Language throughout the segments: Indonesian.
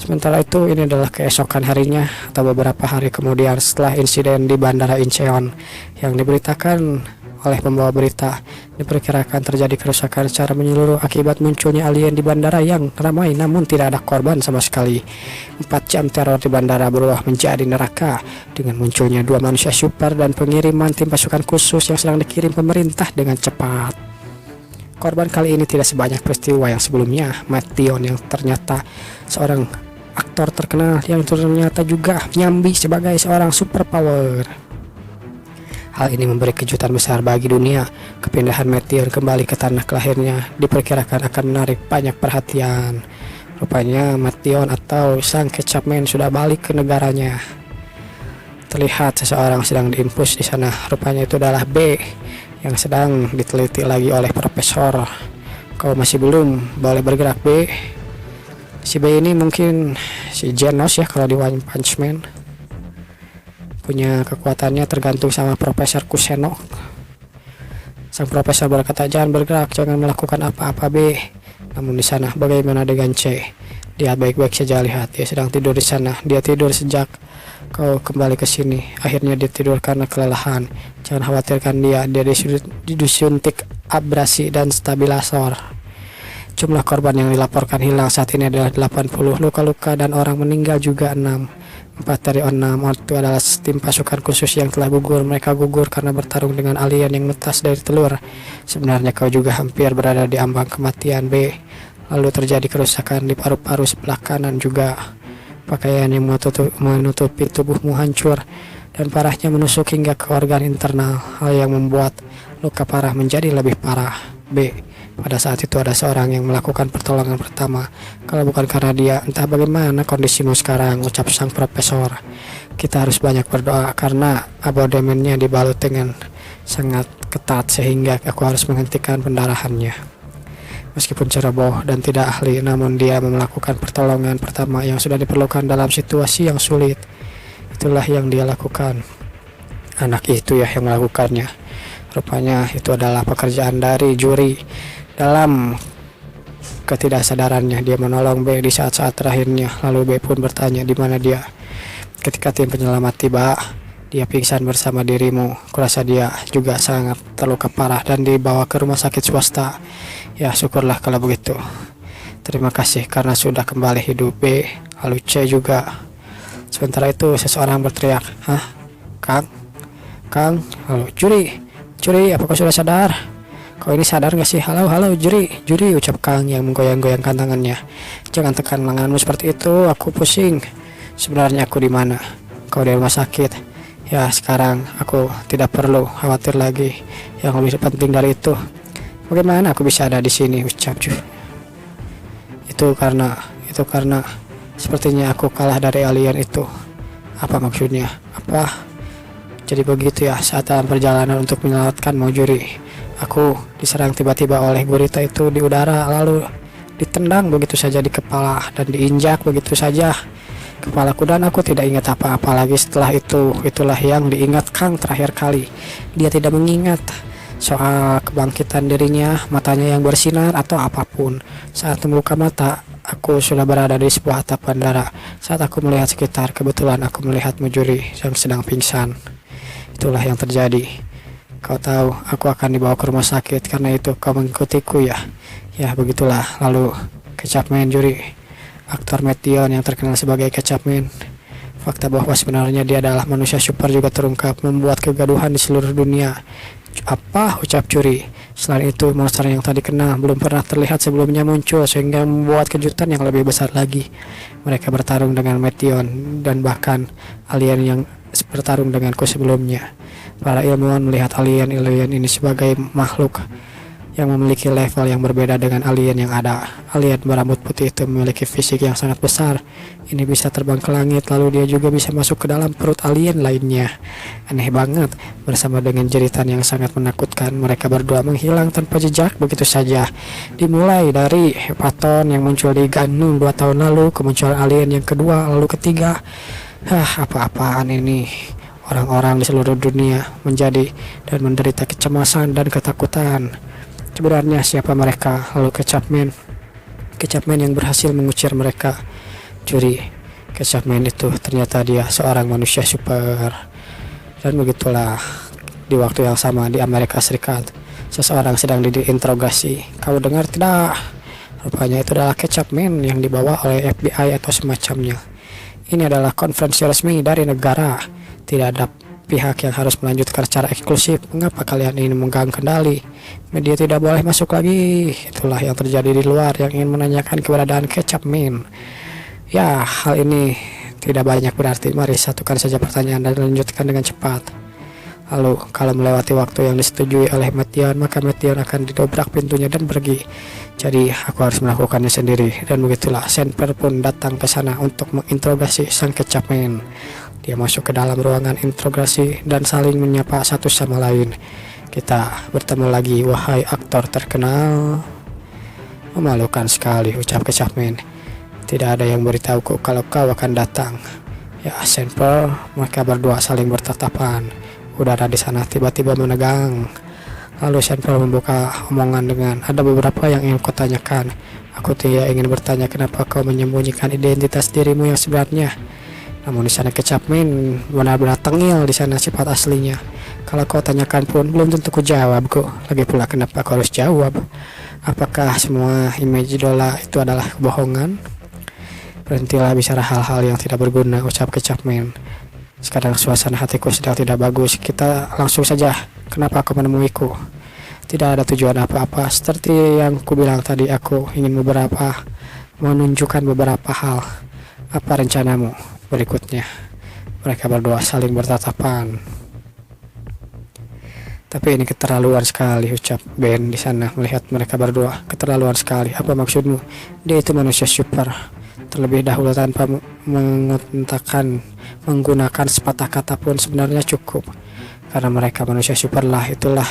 Sementara itu, ini adalah keesokan harinya atau beberapa hari kemudian setelah insiden di Bandara Incheon yang diberitakan oleh pembawa berita. Diperkirakan terjadi kerusakan secara menyeluruh akibat munculnya alien di bandara yang ramai namun tidak ada korban sama sekali. 4 jam teror di bandara berubah menjadi neraka dengan munculnya 2 manusia super dan pengiriman tim pasukan khusus yang sedang dikirim pemerintah dengan cepat. Korban kali ini tidak sebanyak peristiwa yang sebelumnya. Matt Dion yang ternyata seorang aktor terkenal yang ternyata juga nyambi sebagai seorang superpower. Hal ini memberi kejutan besar bagi dunia. Kepindahan Matt Dion kembali ke tanah kelahirnya diperkirakan akan menarik banyak perhatian. Rupanya Matt Dion atau sang Kecap Man sudah balik ke negaranya. Terlihat seseorang sedang diinfus di sana. Rupanya itu adalah B yang sedang diteliti lagi oleh profesor. Kau masih belum boleh bergerak, B. Si B ini mungkin si Genos ya kalau di One Punch Man. Punya kekuatannya tergantung sama Profesor Kusenok. Sang profesor berkata, jangan bergerak, jangan melakukan apa-apa, B. Namun di sana bagaimana dengan C? Dia baik-baik saja, lihat dia sedang tidur di sana. Dia tidur sejak kau kembali ke sini. Akhirnya dia tidur karena kelelahan. Jangan khawatirkan dia disuntik abrasi dan stabilator. Jumlah korban yang dilaporkan hilang saat ini adalah 80. Luka-luka dan orang meninggal juga 6. 4 dari 6 itu adalah tim pasukan khusus yang telah gugur. Mereka gugur karena bertarung dengan alien yang menetas dari telur. Sebenarnya kau juga hampir berada di ambang kematian, B. Lalu terjadi kerusakan di paru-paru sebelah kanan juga. Pakaian yang menutupi tubuhmu hancur dan parahnya menusuk hingga ke organ internal. Hal yang membuat luka parah menjadi lebih parah, B. Pada saat itu ada seorang yang melakukan pertolongan pertama. Kalau bukan karena dia, entah bagaimana kondisimu sekarang, ucap sang profesor. Kita harus banyak berdoa karena abodemennya dibalut dengan sangat ketat sehingga aku harus menghentikan pendarahannya. Meskipun ceroboh dan tidak ahli, namun dia melakukan pertolongan pertama yang sudah diperlukan dalam situasi yang sulit. Itulah yang dia lakukan. Anak itu ya yang melakukannya. Rupanya itu adalah pekerjaan dari juri. Dalam ketidaksadarannya dia menolong B di saat-saat terakhirnya. Lalu B pun bertanya di mana dia. Ketika tim penyelamat tiba, dia pingsan bersama dirimu. Kurasa dia juga sangat terluka parah dan dibawa ke rumah sakit swasta. Ya syukurlah kalau begitu. Terima kasih karena sudah kembali hidup, B. Lalu C juga. Sementara itu seseorang berteriak, hah? Kang? Lalu Juri, apakah sudah sadar? Kau ini sadar gak sih? Halo, Juri, ucap Kang yang menggoyang-goyangkan tangannya. Jangan tekan lenganmu seperti itu, aku pusing. Sebenarnya aku di mana? Kau di rumah sakit. Ya, sekarang aku tidak perlu khawatir lagi. Yang lebih penting dari itu, bagaimana aku bisa ada di sini, ucap Juri. Itu karena sepertinya aku kalah dari alien itu. Apa maksudnya? Apa? Jadi begitu ya, saat dalam perjalanan untuk menyelamatkan Juri, aku diserang tiba-tiba oleh gurita itu di udara, lalu ditendang begitu saja di kepala dan diinjak begitu saja kepalaku, dan aku tidak ingat apa-apa lagi setelah itu. Itulah yang diingat Kang terakhir kali. Dia tidak mengingat soal kebangkitan dirinya, matanya yang bersinar atau apapun. Saat membuka mata, aku sudah berada di sebuah atap bandara. Saat aku melihat sekitar, kebetulan aku melihat Juri yang sedang pingsan. Itulah yang terjadi. Kau tahu aku akan dibawa ke rumah sakit karena itu kau mengikutiku ya. Ya begitulah. Lalu Kecap Man Juri, aktor Matt Dion yang terkenal sebagai Kecap Man. Fakta bahwa sebenarnya dia adalah manusia super juga terungkap, membuat kegaduhan di seluruh dunia. Apa? Ucap Juri. Selain itu, monster yang tadi kenal belum pernah terlihat sebelumnya muncul sehingga membuat kejutan yang lebih besar lagi. Mereka bertarung dengan Matt Dion dan bahkan alien yang bertarung denganku sebelumnya. Para ilmuwan melihat alien ini sebagai makhluk yang memiliki level yang berbeda dengan alien yang ada. Alien berambut putih itu memiliki fisik yang sangat besar. Ini bisa terbang ke langit, lalu dia juga bisa masuk ke dalam perut alien lainnya. Aneh banget. Bersama dengan jeritan yang sangat menakutkan, mereka berdua menghilang tanpa jejak begitu saja. Dimulai dari Hepaton yang muncul di Ganum 2 tahun lalu, kemunculan alien yang kedua, lalu ketiga. Apa-apaan ini? Orang-orang di seluruh dunia menjadi dan menderita kecemasan dan ketakutan. Sebenarnya siapa mereka? Lalu Kecap Man yang berhasil mengusir mereka. curi. Ketchupman itu ternyata dia seorang manusia super. Dan begitulah, di waktu yang sama di Amerika Serikat, seseorang sedang diinterogasi. Kau dengar tidak? Rupanya itu adalah Ketchupman yang dibawa oleh FBI atau semacamnya. Ini adalah konferensi resmi dari negara. Tidak ada pihak yang harus melanjutkan secara eksklusif. Mengapa kalian ingin memegang kendali? Media tidak boleh masuk lagi. Itulah yang terjadi di luar yang ingin menanyakan keberadaan Ketchupman. Ya, hal ini tidak banyak berarti. Mari satukan saja pertanyaan dan lanjutkan dengan cepat. Lalu, kalau melewati waktu yang disetujui oleh Matt Dillon, maka Matt Dillon akan didobrak pintunya dan pergi. Jadi, aku harus melakukannya sendiri. Dan begitulah, Sandler pun datang ke sana untuk menginterogasi sang Ketchupman. Dia masuk ke dalam ruangan interogasi dan saling menyapa satu sama lain. Kita bertemu lagi, wahai aktor terkenal. Memalukan sekali, ucap Ketchupman. Tidak ada yang beritahuku kalau kau akan datang. Ya, Sandler, mereka berdua saling bertatapan. Udara di sana tiba-tiba menegang. Lalu Sandler membuka omongan dengan, ada beberapa yang ingin kau tanyakan. Aku tidak ingin bertanya kenapa kau menyembunyikan identitas dirimu yang sebenarnya. Namun di sana Ketchupman benar-benar tengil di sana sifat aslinya. Kalau kau tanyakan pun belum tentu ku jawab kok. Lagi pula kenapa kau harus jawab? Apakah semua image idola itu adalah kebohongan? Berhentilah bicara hal-hal yang tidak berguna, ucap Ketchupman. Sekarang suasana hatiku sedang tidak bagus. Kita langsung saja. Kenapa kau menemuiku? Tidak ada tujuan apa-apa. Seperti yang ku bilang tadi, aku ingin menunjukkan beberapa hal. Apa rencanamu berikutnya? Mereka berdua saling bertatapan. Tapi ini keterlaluan sekali, ucap Ben di sana melihat mereka berdua. Keterlaluan sekali. Apa maksudmu? Dia itu manusia super. Terlebih dahulu tanpa menggunakan sepatah kata pun sebenarnya cukup. Karena mereka manusia super lah, itulah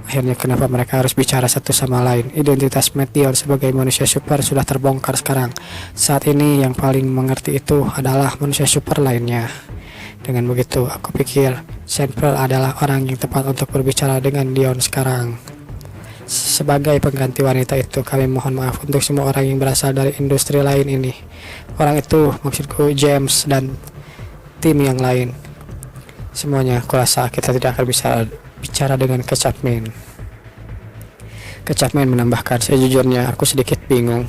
akhirnya kenapa mereka harus bicara satu sama lain. Identitas Matt Dillon sebagai manusia super sudah terbongkar sekarang. Saat ini yang paling mengerti itu adalah manusia super lainnya. Dengan begitu, aku pikir Sandler adalah orang yang tepat untuk berbicara dengan Dillon sekarang. Sebagai pengganti wanita itu, kami mohon maaf untuk semua orang yang berasal dari industri lain ini. Orang itu, maksudku James dan tim yang lain. Semuanya, kurasa kita tidak akan bisa bicara dengan Ketchupman. Ketchupman menambahkan, sejujurnya aku sedikit bingung.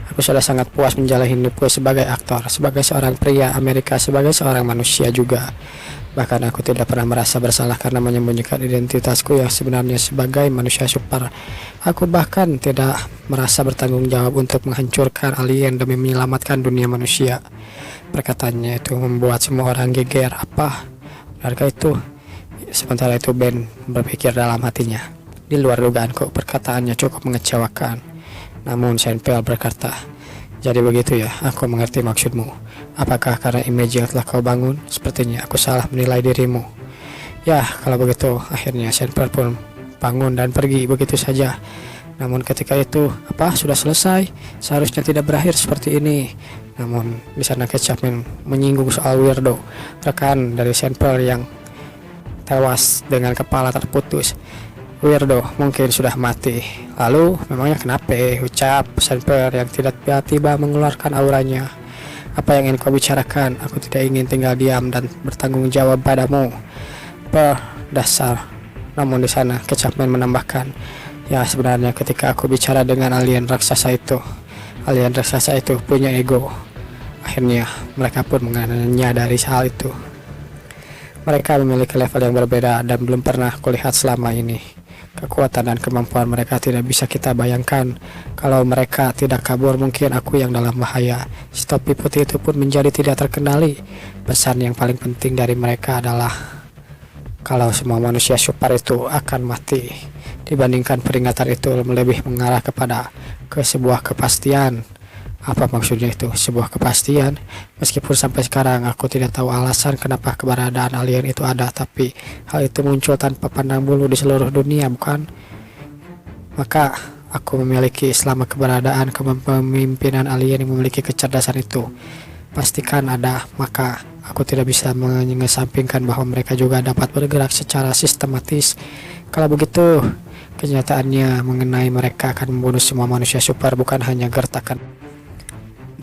Aku sudah sangat puas menjalani hidupku sebagai aktor, sebagai seorang pria Amerika, sebagai seorang manusia juga. Bahkan aku tidak pernah merasa bersalah karena menyembunyikan identitasku yang sebenarnya sebagai manusia super. Aku bahkan tidak merasa bertanggung jawab untuk menghancurkan alien demi menyelamatkan dunia manusia. Perkataannya itu membuat semua orang geger. Apa? Benarkah itu? Sementara itu Ben berpikir dalam hatinya. Di luar dugaanku, perkataannya cukup mengecewakan. Namun Sandler berkata, jadi begitu ya, aku mengerti maksudmu. Apakah karena image yang telah kau bangun? Sepertinya aku salah menilai dirimu. Ya, kalau begitu, akhirnya Sandler pun bangun dan pergi begitu saja. Namun ketika itu, sudah selesai? Seharusnya tidak berakhir seperti ini. Namun di sana Ketchupman menyinggung soal Weirdo, rekan dari Sandler yang tewas dengan kepala terputus. Weirdo mungkin sudah mati. Lalu memangnya kenapa? Ucap Sandler yang tidak tiba-tiba mengeluarkan auranya. Apa yang ingin kau bicarakan? Aku tidak ingin tinggal diam dan bertanggung jawab padamu. Berdasar. Namun di sana Ketchupman menambahkan, ya sebenarnya ketika aku bicara dengan alien raksasa itu punya ego. Akhirnya mereka pun menyadari hal itu. Mereka memiliki level yang berbeda dan belum pernah kulihat selama ini. Kekuatan dan kemampuan mereka tidak bisa kita bayangkan. Kalau mereka tidak kabur, mungkin aku yang dalam bahaya. Si topi putih itu pun menjadi tidak terkendali. Pesan yang paling penting dari mereka adalah kalau semua manusia super itu akan mati. Dibandingkan peringatan itu lebih mengarah kepada sebuah kepastian. Apa maksudnya itu? Sebuah kepastian. Meskipun sampai sekarang aku tidak tahu alasan kenapa keberadaan alien itu ada, tapi hal itu muncul tanpa pandang bulu di seluruh dunia, bukan? Maka aku memiliki selama keberadaan kepemimpinan alien yang memiliki kecerdasan itu. Pastikan ada, maka aku tidak bisa mengesampingkan bahwa mereka juga dapat bergerak secara sistematis. Kalau begitu, kenyataannya mengenai mereka akan membunuh semua manusia super, bukan hanya gertakan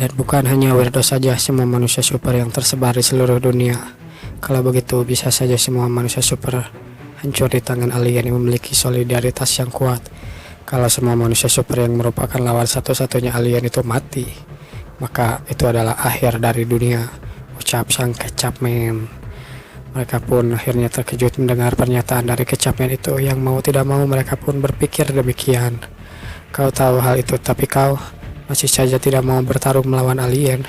Dan bukan hanya weirdo saja, semua manusia super yang tersebar di seluruh dunia. Kalau begitu, bisa saja semua manusia super hancur di tangan alien yang memiliki solidaritas yang kuat. Kalau semua manusia super yang merupakan lawan satu-satunya alien itu mati, maka itu adalah akhir dari dunia, ucap sang Kecapman. Mereka pun akhirnya terkejut mendengar pernyataan dari Kecapman itu, yang mau tidak mau mereka pun berpikir demikian. Kau tahu hal itu, tapi kau masih saja tidak mau bertarung melawan alien.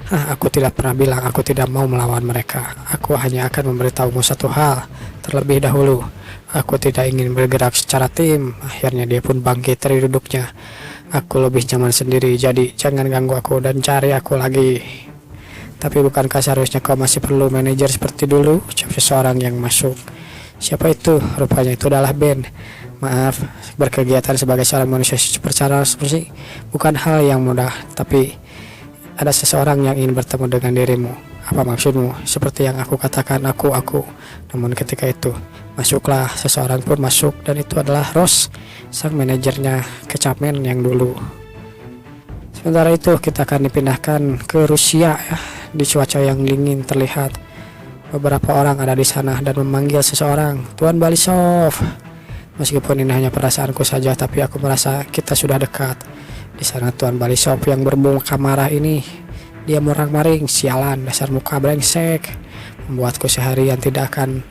Aku tidak pernah bilang aku tidak mau melawan mereka. Aku hanya akan memberitahumu satu hal terlebih dahulu. Aku tidak ingin bergerak secara tim. Akhirnya dia pun bangkit dari duduknya. Aku lebih nyaman sendiri, jadi jangan ganggu aku dan cari aku lagi. Tapi bukankah seharusnya kau masih perlu manajer seperti dulu? Ucap seseorang yang masuk. Siapa itu? Rupanya itu adalah Ben. Maaf, berkegiatan sebagai seorang manusia secara seperti bukan hal yang mudah, tapi ada seseorang yang ingin bertemu dengan dirimu. Apa maksudmu? Seperti yang aku katakan, aku. Namun ketika itu, masuklah, seseorang pun masuk, dan itu adalah Ross, sang manajernya Kecapman yang dulu. Sementara itu, kita akan dipindahkan ke Rusia ya. Di cuaca yang dingin terlihat beberapa orang ada di sana dan memanggil seseorang, Tuan Balisov. Meskipun ini hanya perasaanku saja, tapi aku merasa kita sudah dekat. Di sana Tuan Balisov yang bermuka marah ini, dia murang-maring, sialan, dasar muka brengsek. Membuatku seharian tidak akan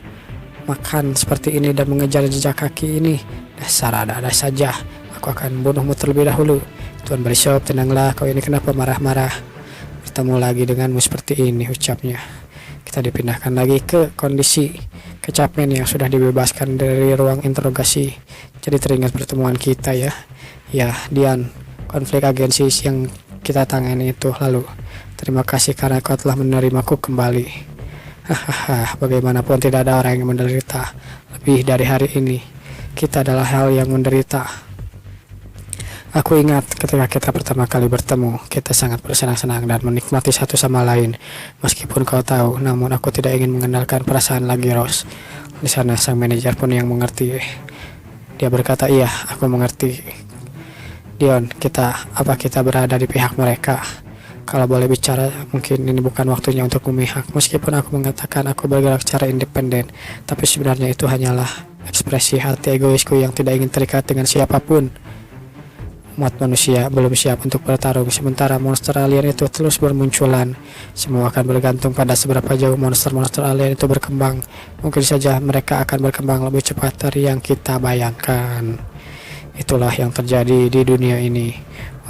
makan seperti ini dan mengejar jejak kaki ini. Dasar ada-ada saja, aku akan bunuhmu terlebih dahulu. Tuan Balisov, tenanglah, kau ini kenapa marah-marah? Bertemu lagi denganmu seperti ini, ucapnya. Kita dipindahkan lagi ke kondisi Kecapman yang sudah dibebaskan dari ruang interogasi. Jadi teringat pertemuan kita ya. Ya, Dian, konflik agensi yang kita tangani itu lalu. Terima kasih karena kau telah menerimaku kembali. Hahaha, bagaimanapun tidak ada orang yang menderita lebih dari hari ini. Kita adalah hal yang menderita. Aku ingat ketika kita pertama kali bertemu, kita sangat bersenang-senang dan menikmati satu sama lain. Meskipun kau tahu, namun aku tidak ingin mengandalkan perasaan lagi, Rose. Di sana sang manajer pun yang mengerti. Dia berkata, iya, aku mengerti. Dion, kita berada di pihak mereka? Kalau boleh bicara, mungkin ini bukan waktunya untuk memihak. Meskipun aku mengatakan aku bergerak secara independen, tapi sebenarnya itu hanyalah ekspresi hati egoisku yang tidak ingin terikat dengan siapapun. Umat manusia belum siap untuk bertarung, sementara monster alien itu terus bermunculan. Semua akan bergantung pada seberapa jauh monster-monster alien itu berkembang. Mungkin saja mereka akan berkembang lebih cepat dari yang kita bayangkan. Itulah yang terjadi di dunia ini.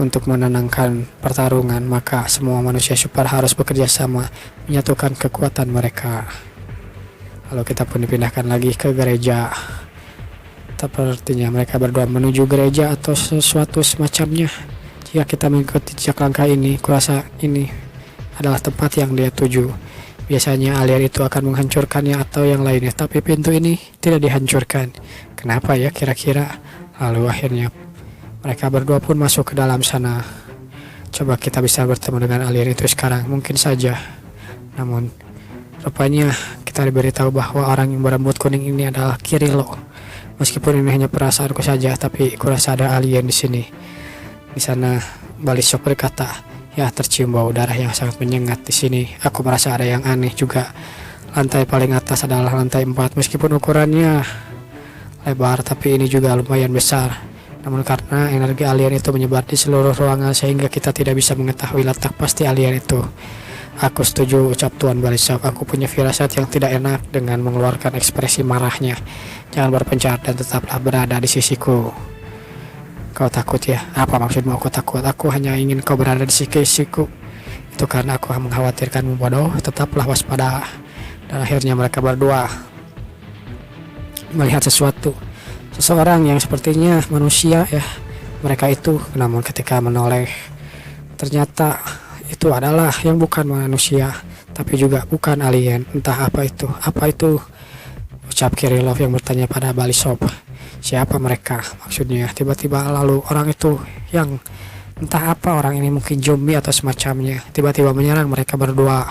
Untuk menenangkan pertarungan, maka semua manusia super harus bekerja sama, menyatukan kekuatan mereka. Lalu kita pun dipindahkan lagi ke gereja. Sepertinya mereka berdua menuju gereja atau sesuatu semacamnya. Jika kita mengikuti jejak langkah ini, kurasa ini adalah tempat yang dia tuju. Biasanya alien itu akan menghancurkannya atau yang lainnya, tapi pintu ini tidak dihancurkan. Kenapa ya kira-kira? Lalu akhirnya mereka berdua pun masuk ke dalam sana. Coba kita bisa bertemu dengan alien itu sekarang, mungkin saja. Namun rupanya kita diberitahu bahwa orang yang berambut kuning ini adalah Kirilo. Meskipun ini hanya perasaanku saja, tapi kurasa ada alien di sini. Di sana Balisov berkata, ya tercium bau darah yang sangat menyengat di sini. Aku merasa ada yang aneh juga. Lantai paling atas adalah lantai 4, meskipun ukurannya lebar, tapi ini juga lumayan besar. Namun karena energi alien itu menyebar di seluruh ruangan sehingga kita tidak bisa mengetahui letak pasti alien itu. Aku setuju, ucap Tuan Balisov. Aku punya firasat yang tidak enak dengan mengeluarkan ekspresi marahnya. Jangan berpencar dan tetaplah berada di sisiku. Kau takut ya? Apa maksudmu aku takut? Aku hanya ingin kau berada di sisiku. Itu karena aku mengkhawatirkanmu, bodoh. Tetaplah waspada. Dan akhirnya mereka berdua melihat sesuatu. Seseorang yang sepertinya manusia ya. Mereka itu, namun ketika menoleh, ternyata itu adalah yang bukan manusia, tapi juga bukan alien. Entah apa itu, ucap Kirillov yang bertanya pada Balisov. Siapa mereka? Maksudnya tiba-tiba lalu orang itu yang entah apa, orang ini mungkin zombie atau semacamnya, tiba-tiba menyerang mereka berdua.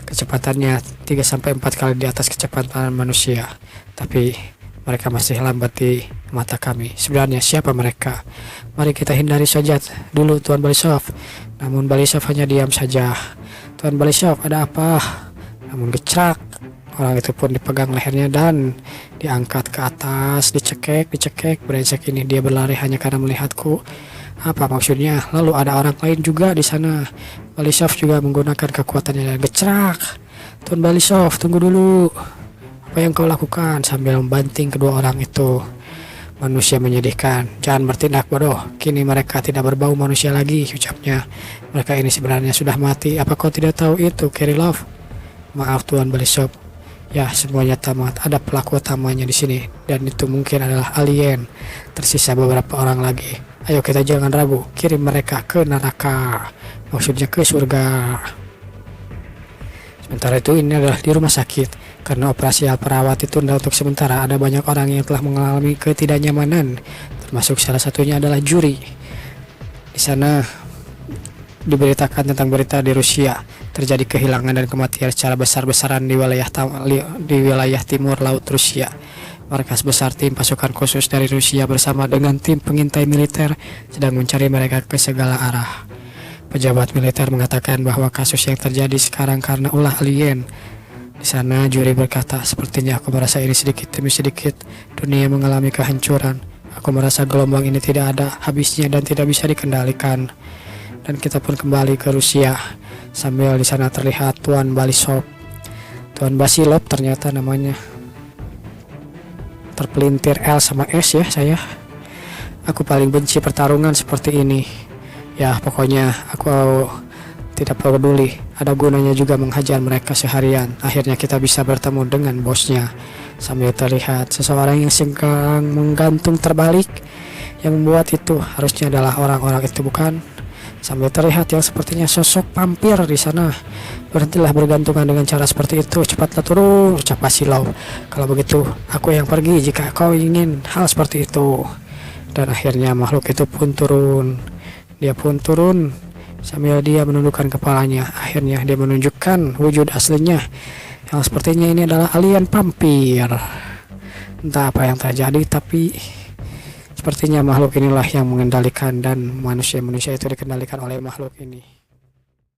Kecepatannya 3-4 kali di atas kecepatan manusia. Tapi Mereka masih lambat di mata kami. Sebenarnya siapa mereka? Mari kita hindari saja dulu Tuan Balisov. Namun Balisov hanya diam saja. Tuan Balisov, ada apa? Namun gecrak. Orang itu pun dipegang lehernya dan diangkat ke atas, dicekek. Brengsek ini dia berlari hanya karena melihatku. Apa maksudnya? Lalu ada orang lain juga di sana. Balisov juga menggunakan kekuatannya dan gecrak. Tuan Balisov, tunggu dulu. Apa yang kau lakukan? Sambil membanting kedua orang itu. Manusia menyedihkan. Jangan bertindak bodoh. Kini mereka tidak berbau manusia lagi, ucapnya. Mereka ini sebenarnya sudah mati. Apa kau tidak tahu itu, Kirillov? Maaf Tuan Balisov. Ya, semuanya tamat. Ada pelaku utamanya di sini dan itu mungkin adalah alien. Tersisa beberapa orang lagi. Ayo kita jangan ragu. Kirim mereka ke neraka. Maksudnya ke surga. Sementara itu ini adalah di rumah sakit. Karena operasi perawat ditunda untuk sementara, ada banyak orang yang telah mengalami ketidaknyamanan, termasuk salah satunya adalah Juri. Di sana diberitakan tentang berita di Rusia terjadi kehilangan dan kematian secara besar-besaran di wilayah timur laut Rusia. Markas besar tim pasukan khusus dari Rusia bersama dengan tim pengintai militer sedang mencari mereka ke segala arah. Pejabat militer mengatakan bahwa kasus yang terjadi sekarang karena ulah alien. Di sana Juri berkata, sepertinya aku merasa ini sedikit demi sedikit dunia mengalami kehancuran. Aku merasa gelombang ini tidak ada habisnya dan tidak bisa dikendalikan. Dan kita pun kembali ke Rusia. Sambil di sana terlihat Tuan Balisov. Tuan Basilov ternyata namanya. Terpelintir L sama S ya saya. Aku paling benci pertarungan seperti ini. Ya pokoknya aku tidak peduli. Ada gunanya juga menghajar mereka seharian. Akhirnya kita bisa bertemu dengan bosnya. Sambil terlihat seseorang yang sedang menggantung terbalik. Yang membuat itu harusnya adalah orang-orang itu, bukan? Sambil terlihat yang sepertinya sosok vampir di sana. Berhentilah bergantungan dengan cara seperti itu. Cepatlah turun, ucap Basilov. Kalau begitu, aku yang pergi jika kau ingin hal seperti itu. Dan akhirnya makhluk itu pun turun. Dia pun turun sambil dia menundukkan kepalanya. Akhirnya dia menunjukkan wujud aslinya. Yang sepertinya ini adalah alien vampir. Entah apa yang terjadi, tapi sepertinya makhluk inilah yang mengendalikan dan manusia-manusia itu dikendalikan oleh makhluk ini.